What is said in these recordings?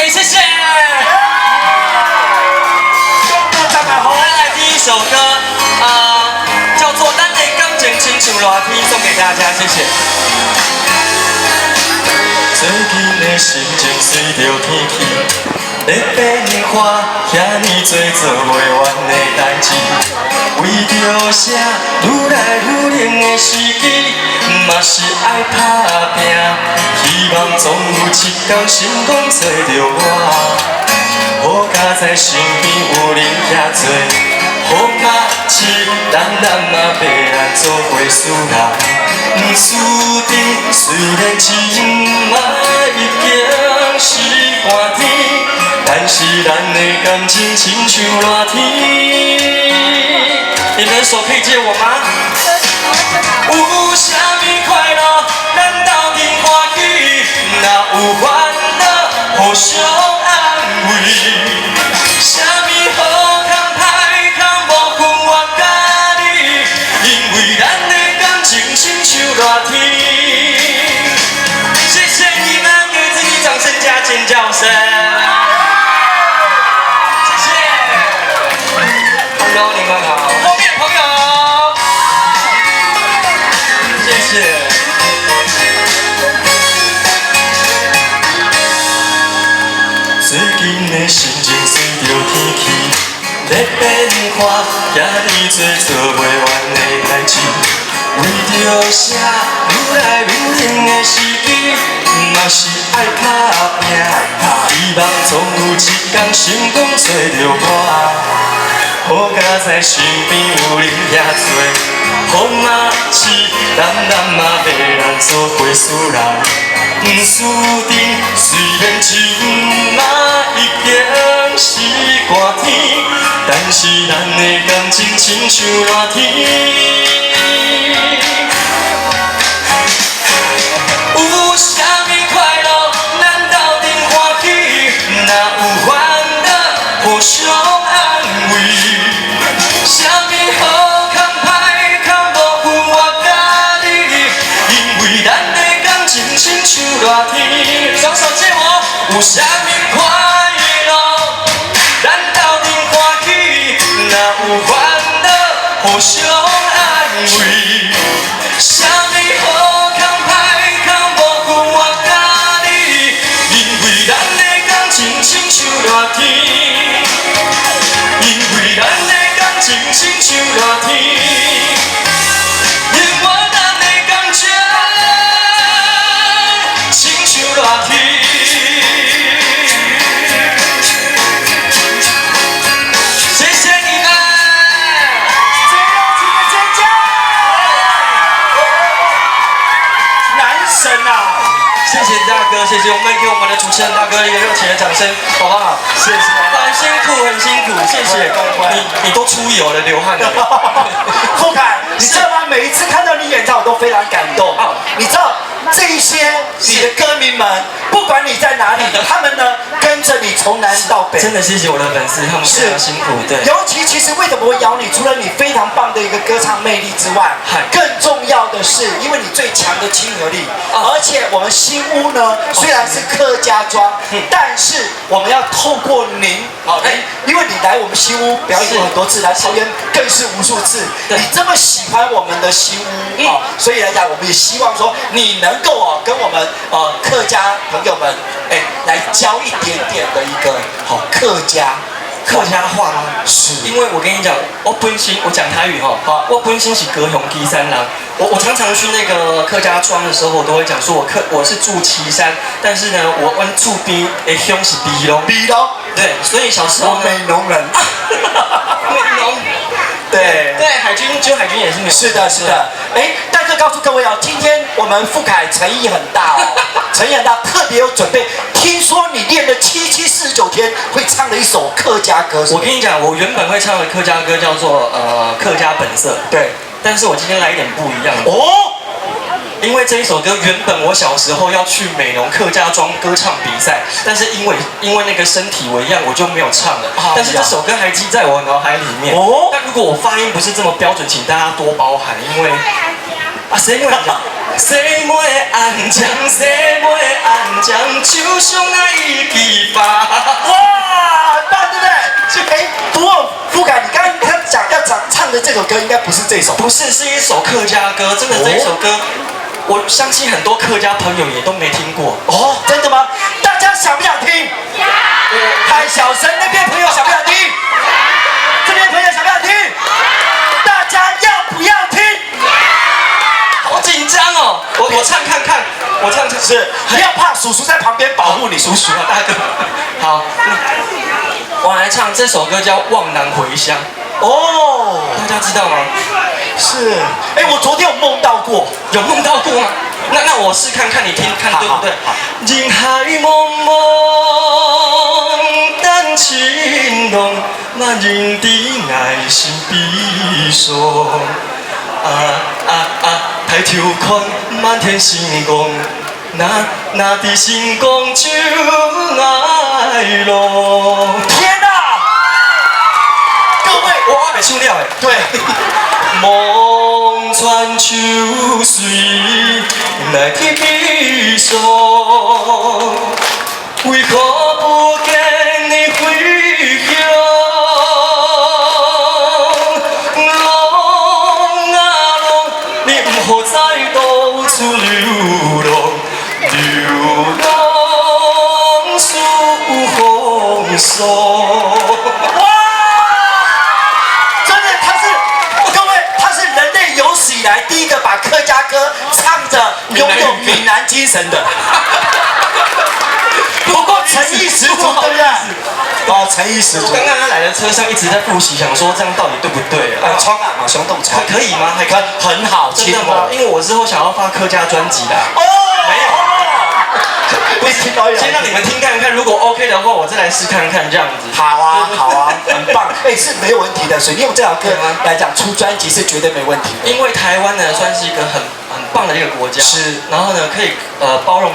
OK， 谢谢。来第一首歌，叫做《咱的感情亲像热天》，送给大家，谢谢。最近的心情随着天气在变化，遐尼多做袂完的代志，为着啥愈来愈冷的时机，嘛是爱打拼，希望总有一天成功找着我。好佳在身边有恁遐多好马子，咱嘛要来做伙输人，不输阵。虽然情嘛已经是寒天，但是咱的感情亲像热天。你们的手可以借我吗？有啥物快乐，咱斗阵欢喜；若有烦恼，互相安慰。啥物好康歹康，无分我甲你，因为咱的感情亲像热天。谢谢你们，给自己掌声加尖叫声。谢谢。Hello， 你们好。后面的朋友，谢谢。最近的心情随着天气在变化，遐尼多做袂完的代志，为着啥愈来愈冷的时机，嘛是爱打拼，希望总有一天成功找着我。好佳在身边有恁遐多好马子，咱嘛要来做伙输人，不输阵。虽然情嘛已经是寒天，但是咱的感情亲像热天。有啥物快乐，咱斗阵欢喜；若有烦恼，互相安慰。啥物好康歹康，无分我甲你，因为咱的感情亲像热天。双手借我。有啥物快乐，咱斗阵欢喜；若有烦恼，互相安慰。啥物好康歹康，无分我甲你，因为咱的感情亲像热天。因为咱的感情亲像热天，因为咱的感情亲像热天。谢谢你们，最热情的尖叫，男神啊！谢谢大哥，谢谢我们给我们的主持人大哥一个热情的掌声，好不好？谢谢。很辛苦，很辛苦，谢谢。你都出油了，流汗了。富凯，你知道吗？每一次看到你演唱，我都非常感动。你知道这一些你的歌迷们，不管你在哪里，他们呢跟着你从南到北。真的谢谢我的粉丝，他们非常辛苦。对。尤其其实为什么会邀你？除了你非常棒的一个歌唱魅力之外，更重要的是，因为你最强的亲和力。而且我们新屋呢，虽然是客家庄，但是我们要透过您，因为你来我们新屋表演过很多次，来桃园更是无数次。你这么喜欢我们的新屋所以来讲，我们也希望说你能够跟我们客家朋友们来教一点点的一个客家话吗？是，因为我跟你讲，我讲台语我本身是高雄基山人。我常常去那个客家庄的时候，我都会讲说我是住旗山，但是呢，我住边的乡是鼻龙。鼻龙。对，所以小时候美浓人。美浓。对，海军也是美。是的，是的。大哥告诉各位今天我们富凯诚意很大诚意很大，特别有准备。听说你练了77、49天，会唱的一首客家歌。我跟你讲，我原本会唱的客家歌叫做客家本色。对，但是我今天来一点不一样的。因为这一首歌原本我小时候要去美浓客家庄歌唱比赛，但是因为那个身体为恙，我就没有唱了。但是这首歌还记在我脑海里面。但如果我发音不是这么标准，请大家多包涵，因为啊，洗袂安将，洗袂安将，洗袂安将，手上那一枝花。哇，很棒，对不对？哎，不过富凯，你刚刚他讲要唱的这首歌，应该不是这首，不是，是一首客家歌，真的这一首歌。我相信很多客家朋友也都没听过哦，真的吗？大家想不想听？太小声，那边朋友想不想听？这边朋友想不想听？大家要不要听？好紧张哦！我唱看看，我唱唱。是，不要怕，叔叔在旁边保护你，叔叔啊，大哥。好，我来唱这首歌叫《望南回乡》。哦，大家知道吗？是。哎，我昨天有梦到过，有梦到过吗？那我试看看，你听看对不对？人海茫茫，等情浓，万人的爱是悲伤。抬头看满天星光，那伫星光就爱落。天哪！各位，我袂唱了诶。对。望穿秋水来去悲伤，为何不见你回乡？浪啊浪，你不好再到处流浪，流浪诉风霜。来，第一个把客家歌唱着拥有闽南精神的，不过诚意十足，对不对？哦，诚意十足。刚刚他来的车上一直在复习，想说这样到底对不对啊？冲啊，马兄动冲，可以吗？还可以，很好，真的吗？因为我之后想要发客家专辑的。哦，没有。先让你们听看看，如果 OK 的话，我再来试看看这样子。好啊，好啊，很棒，哎，是没有问题的。所以用这首歌来讲出专辑是绝对没问题的。因为台湾呢算是一个很棒的一个国家，是，然后呢可以包容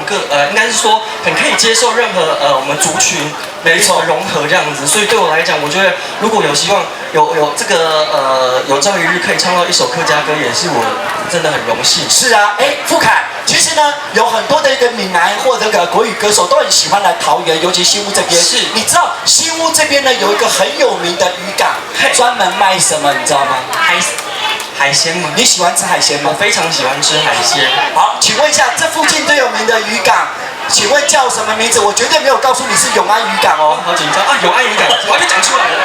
应该是说很可以接受任何我们族群没错融合这样子，所以对我来讲，我觉得如果有希望有这个有朝一日可以唱到一首客家歌，也是我真的很荣幸。是啊，哎，富凯，其实呢有很多的一个闽南或者个国语歌手都很喜欢来桃园，尤其新屋这边。是，你知道新屋这边呢有一个很有名的渔港，专门卖什么？你知道吗？海鲜吗？你喜欢吃海鲜吗？我非常喜欢吃海鲜。好，请问一下，这附近最有名的渔港，请问叫什么名字？我绝对没有告诉你是永安渔港哦。好紧张啊！永安渔港，我还没讲出来了。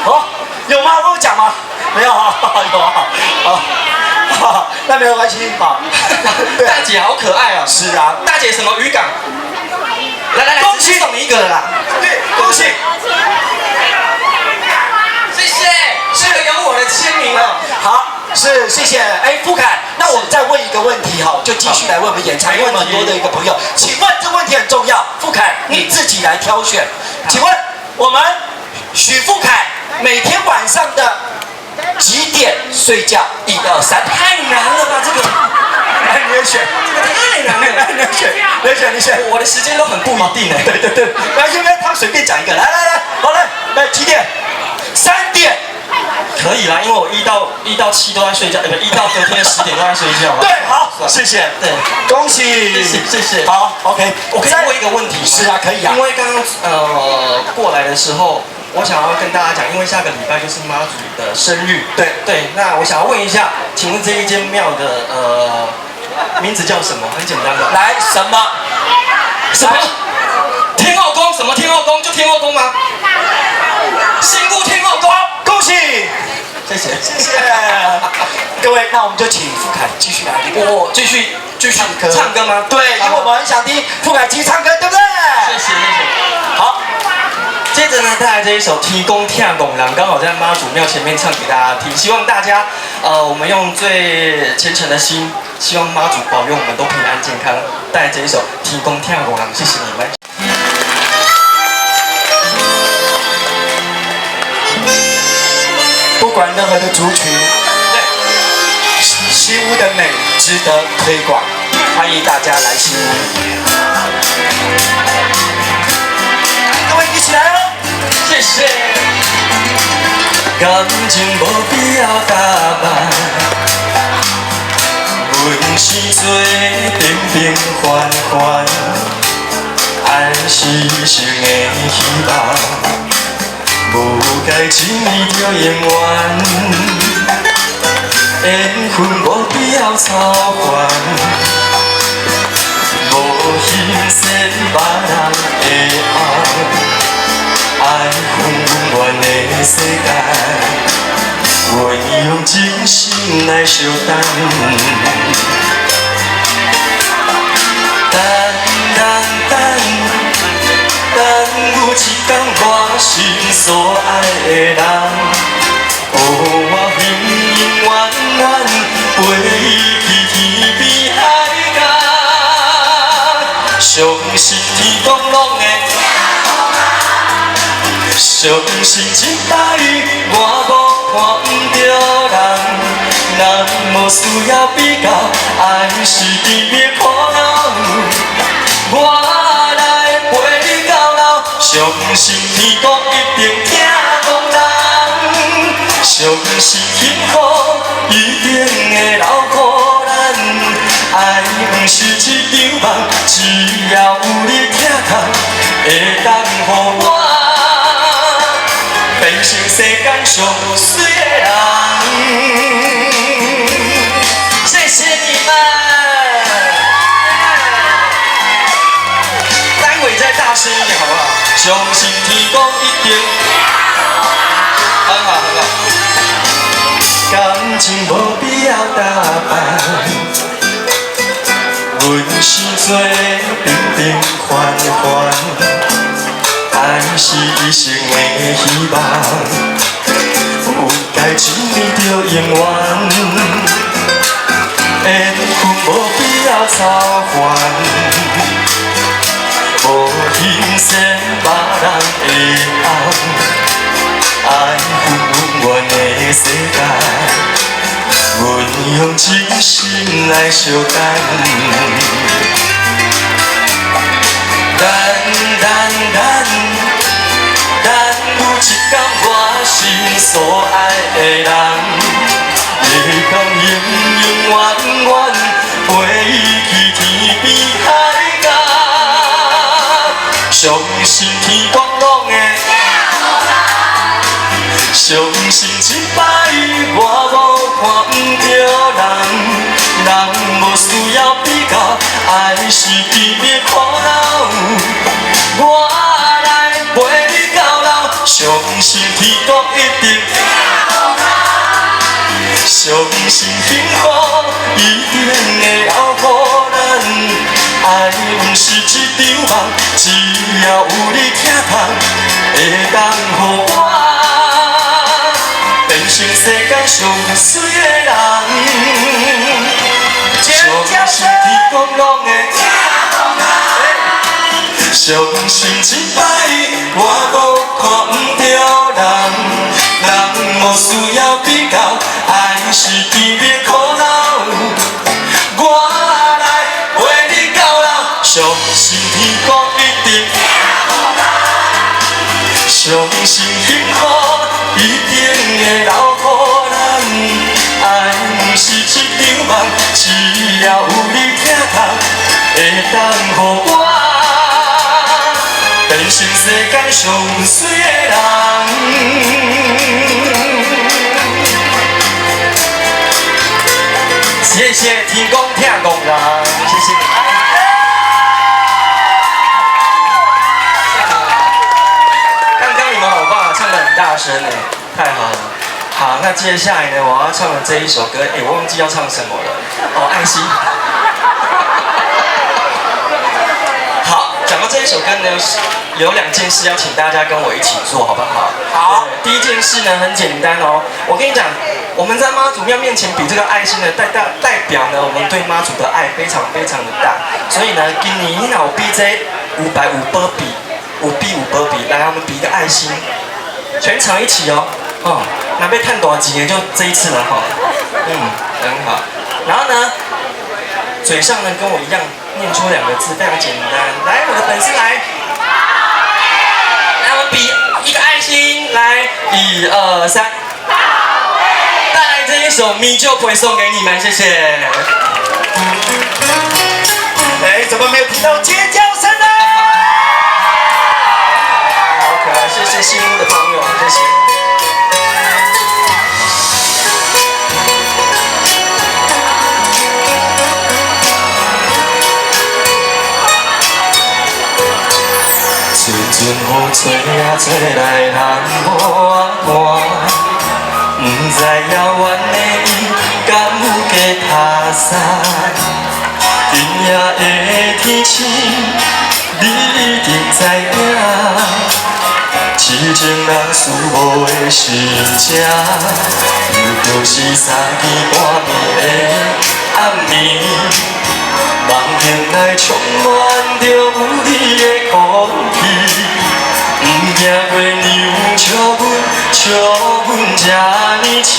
哦，有吗？我有讲吗？没有啊，有啊。好，那没有关系。好，大姐好可爱啊。是啊，大姐什么渔港？来，恭喜送你一个了啦。对，恭喜。谢谢，这个有我的签名了。好，是谢谢。哎，富凯，那我们再问一个问题哈，就继续来问我们演唱，因为很多的一个朋友，请问这问题很重要，富凯你自己来挑选。请问我们许富凯每天晚上的几点睡觉？1、2、3，太难了吧这个？来，你也选，太难了，你选。我的时间都很不一定哎。对，来，因为他随便讲一个，来，好来几点？3点。可以啦，因为我1到7都在睡觉，1到隔天10点都在睡觉。对，好，谢谢，对，恭喜，谢谢。好 ，OK， 我可以问一个问题吗？是啊，可以啊。因为刚刚过来的时候，我想要跟大家讲，因为下个礼拜就是妈祖的生日。对，那我想要问一下，请问这一间庙的名字叫什么？很简单的。来，什么？天后宫？什么天后宫？就天后宫吗？新屋天后宫。恭喜，谢谢。各位，那我们就请富凯继续来。我继续唱歌吗？对，因为我们很想听富凯继续唱歌，对不对？谢谢。好，接着呢，带来这一首《天公听拱狼》，刚好在妈祖庙前面唱给大家听。希望大家，我们用最虔诚的心，希望妈祖保佑我们都平安健康。带来这一首《天公听拱狼》，谢谢你们。不管任何的族群，新屋的美值得推广，欢迎大家来新屋。各位一起来哦！谢谢。感情无必要打扮，平缓缓，爱是生的希望，无该轻易就永远，缘分无必要操烦，无形色别人的爱，爱温暖的世界。愿用真心来相等，等有一天我心所爱的人，我永远陪伊去天边海角，相信天公拢会。相信一摆我无看不着人，人无需要比较，爱是甜蜜可能。我来陪你到老，相信天公一定听讲人，相信幸福一定会留予咱。爱不是一场梦，只要有你疼痛，会当予我。变成世间上水的人，谢谢你们。待会再大声一点好不好？相信天公一定。很好很好。感情无必要打扮，阮是做平平缓缓。爱是一生的希望，有该亲密就永远，缘分无必要操烦，无形色别人的爱温暖的世界，阮用真心来相等。等有一天我心所爱的人，会当永远陪伊去天边海角，相信天公拢会，相信一摆我无看不着人，人无需要比较，爱是甜蜜可能。我来陪你到老，相信天公一定听咱，相信幸福一定会留予咱。爱不是一场梦，只要有你疼痛，会当予我变成世间上水的人。相信天公拢会。相信一摆我无看不着人，人无需要比较，爱是甜蜜可能。我来陪你到老，相信天公一定听咱，相信幸福一定会留予咱。爱不是一场梦，只要有你疼痛，会当予我。变成世间上水的人，谢谢天公听讲人，谢谢。刚刚你们好棒，唱得很大声哎，太好了。好，那接下来呢，我要唱的这一首歌，我忘记要唱什么了。哦，爱心。好，讲到这一首歌呢，有2件事要请大家跟我一起做，好不好？好。第一件事呢很简单哦，我跟你讲，我们在妈祖庙面前比这个爱心呢，代表呢我们对妈祖的爱非常非常的大。所以呢，今年我比这550波比，5比5波比，来，我们比一个爱心，全场一起哦。哦，那被看多少集就这一次了哈。很好。然后呢，嘴上呢跟我一样念出2个字，非常简单。来，我的粉丝来。来，我们比一个爱心，来，1、2、3。带来这一首《咪就会送给你们，谢谢。哎，怎么没有听到尖叫声呢？好可爱，谢谢新屋的朋友，谢谢。阵阵雨吹啊吹来，人无啊寒，不知遥远的伊敢有加他山。今夜的天星，你一定知影。痴情人思无的心情，又就是三更半暝的暗暝。梦境内充满着有你的空气，不惊月亮笑阮这呢痴，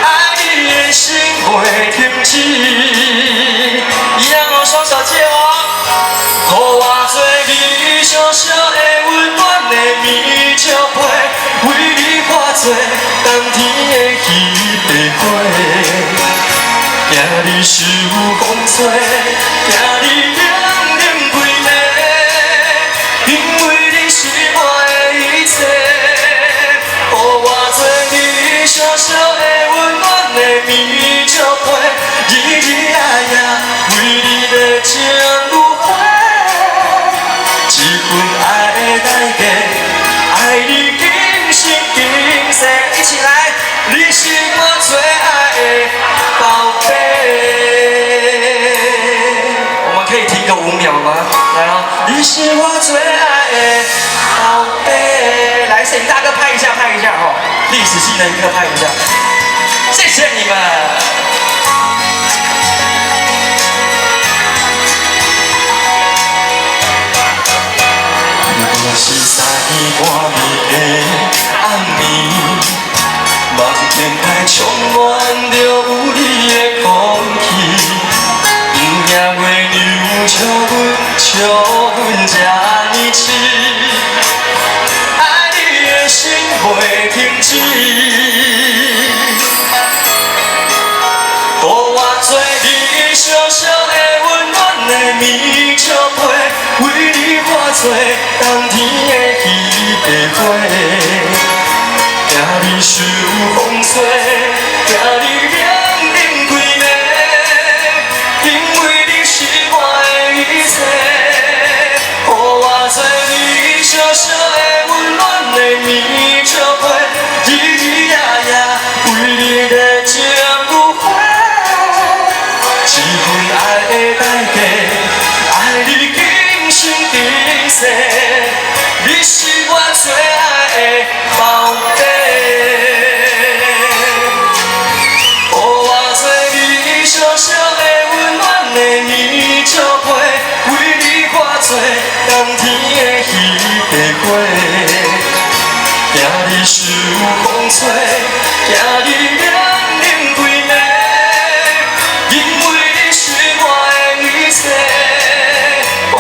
爱你的心袂停止。让我双手借我，予我做你小小的温暖的棉照被，为你化作冬天的彼白花。惊你受风吹，惊你冷冷规暝，因为你是我的一切。予我做你小小的温暖的棉照被，日日夜夜为你的情如火，一份爱的代价，爱你今生今世。一起来，你是我最爱的宝贝。可以停个5秒吗？来哦，你是我最爱的宝贝。来，摄影大哥拍一下哦，历史性的一刻拍一下，谢谢你们。若是三更半暝的暗暝，梦境内充满着有你的空气。惊月亮笑阮这呢痴，爱你的心袂停止。予我做你小小的温暖的棉照被，为你化作冬天的彼白花。惊你受风吹，惊你冷冷规暝。小小的温暖的棉照被，日日夜夜为你的情如火，一份爱的代价，爱你今生今世。你是我最爱的宝贝，予我做你小小的温暖的棉照被，为你化作冬天的白花，惊你受风吹，惊你冷冷规暝，因为你是我的一切。予我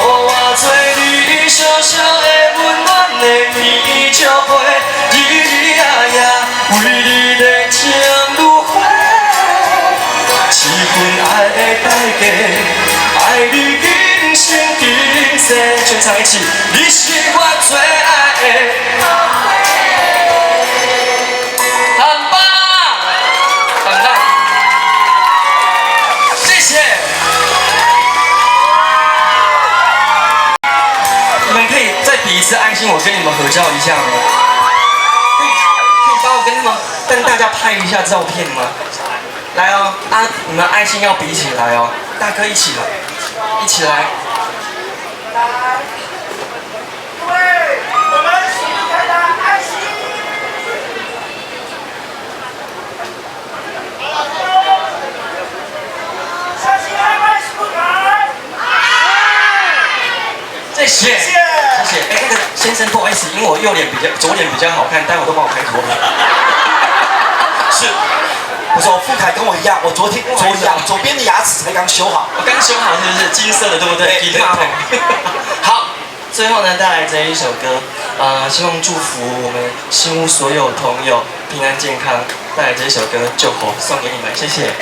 做你小小的温暖的棉照被，日日夜夜为你的情如火，一份爱的代价，爱你今生今世。全场一起，你是我最爱的宝贝，很棒，很棒，谢谢。你们可以再比一次爱心，我跟你们合照一下吗？可以帮我跟大家拍一下照片吗？来哦，你们爱心要比起来哦，大哥一起来，一起来。各位，我们喜力台的爱心，相信爱爱是不改。谢谢，谢谢。哎，那个先生不好意思，因为我左脸比较好看，待会都帮我开左脸。是。不是，傅凯跟我一样，我左边的牙齿才刚修好。我刚修好是不是？金色的对不对？对。好，最后呢带来这一首歌，希望祝福我们新屋所有朋友平安健康。带来这一首歌《救火》送给你们，谢谢。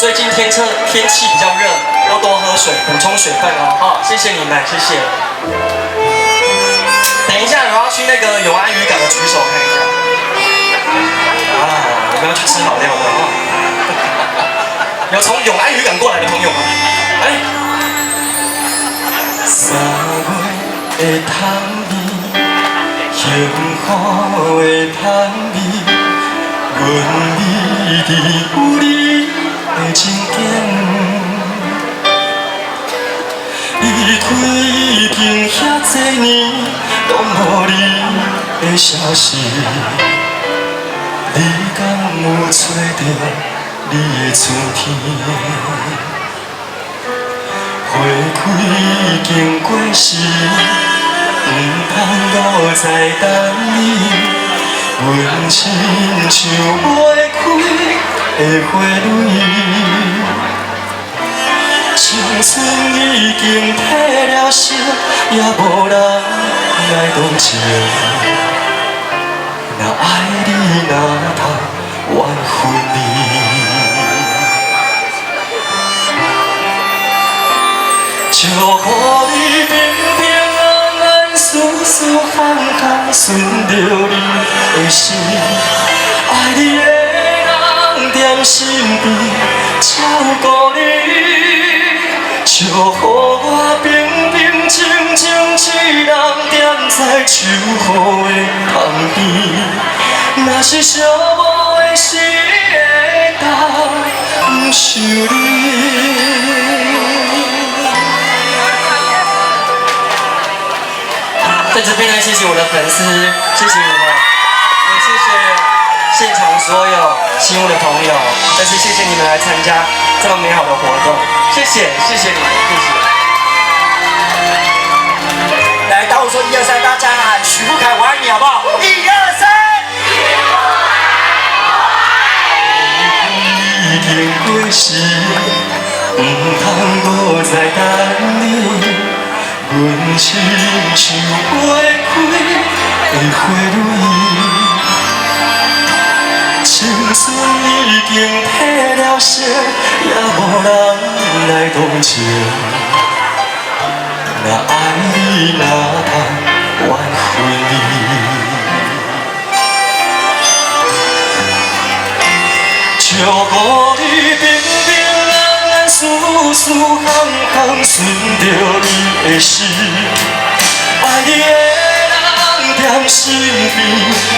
最近天气比较热，要多喝水，补充水分哦。好，谢谢你们，谢谢。等一下，我要去那个永安渔港的举手看一下。啊，你们要去吃好料的哦。有从永安渔港过来的朋友吗？哎。3月的香味，幸福的香味，阮美丽有你的情景。离开已经遐多年，拢无你的消息。你敢有找到你的春天？花开已经过时，唔通搁再等你。阮亲像未开的花蕊。青春已经褪了色，也无人来同情。若爱你，哪通怨恨你？祝福你平平安安、舒舒康康，顺着你的心。爱你的人踮身边，照顾你。祝福我平平静静一人踮在秋雨的旁边，若是寂寞的时会当不是你。在这边呢，谢谢我的粉丝，谢谢你们，也谢谢现场所有新屋的朋友，再次谢谢你们来参加这么美好的活动，谢谢你们，谢谢。来，当我说1、2、3，大家喊许富凯我爱你，好不好？1、2、3。已经过时，唔通搁再等你。阮亲像未开的花蕊，青春已经褪了色，也无人来同情。若爱你，哪通怨恨你？祝福你平平安安、舒舒康康，顺着你的心。爱你的人踮身边，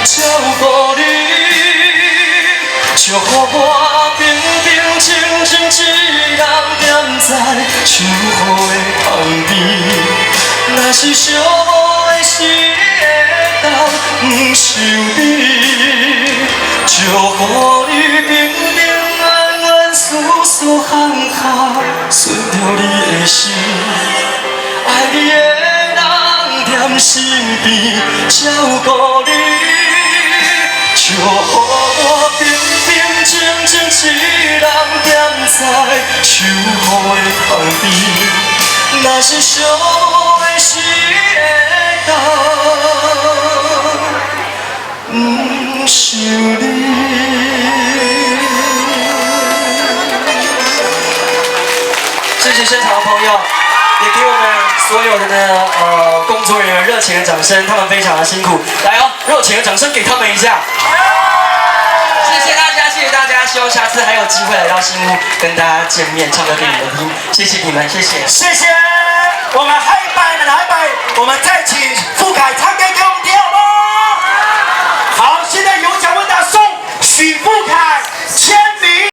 照顾你。祝福我平平静静一人踮在秋雨的旁边，若是寂寞的时会当不是你。祝福你平平安安、舒舒康康，顺着你的心。爱你的人踮身边，照顾你。祝福我平平静静一人踮在秋雨的旁边，若是寂寞的时会当不是你。谢谢现场的朋友，也给我们所有的工作人员热情的掌声，他们非常的辛苦。来哦，热情的掌声给他们一下。谢谢大家，谢谢大家，希望下次还有机会来到新屋跟大家见面，唱歌给你们听。谢谢你们，谢谢。谢谢，我们嗨拜，我们再请富凯唱。